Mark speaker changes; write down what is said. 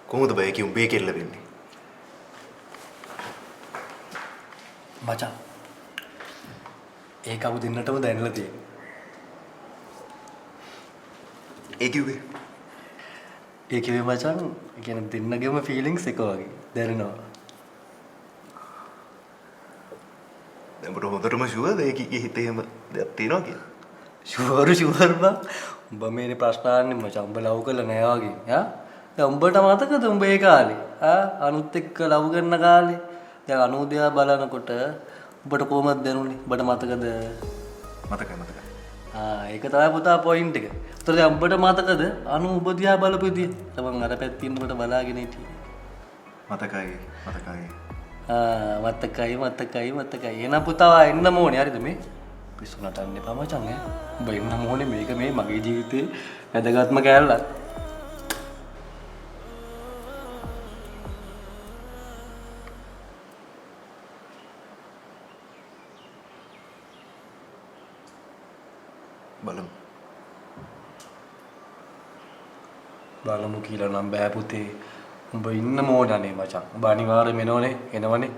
Speaker 1: කොහොමද බය කිව්ම් බේ කෙල්ල වෙන්නේ?
Speaker 2: මචං ඒක අපු දෙන්නටම දැනලා තියෙනවා.
Speaker 1: ඒ කිව්වේ
Speaker 2: ඒ කිව්වේ මචං කියන්නේ දෙන්නගේම ෆීලිංග්ස් එක වගේ දැනෙනවා.
Speaker 1: දැන් ඔබට හොඳටම ෂුවර්ද ඒකේ හිතේ එහෙම දෙයක් තියෙනවා කියලා?
Speaker 2: ෂුවර් බං. උඹ මේනේ ප්‍රශ්න අහන්නේ මචං. උඹ ලව් කරලා නෑ වගේ. ඈ දැන් උඹට මතකද උඹ ඒ කාලේ අනුත් එක්ක ලව් කරන කාලේ දැන් අනුදයා බලනකොට උඹට කොහමද දැනුනේ? උඹට මතකද?
Speaker 1: මතකයි.
Speaker 2: ඒක තමයි පුතා පොයින්ට් එක. ඒතර දැන් උඹට මතකද අනු උඹ දිහා බලපු විදිය? මම අර පැත්තේ ඉන්නකොට බලාගෙන හිටියේ.
Speaker 1: මතකයි.
Speaker 2: මතකයි. එහෙනම් පුතා එන්න ඕනේ හරිද මේ? පිස්සු නටන්න එපා මචං ඈ. උඹ එන්න ඕනේ මේක මේ මගේ ජීවිතේ වැදගත්ම කෑල්ලක්. බලමු කියලා නම් බෑ පුතේ. උඹ ඉන්න ඕනේ මචං. උඹ අනිවාර්යයෙන්ම එනවනේ. එනවනේ.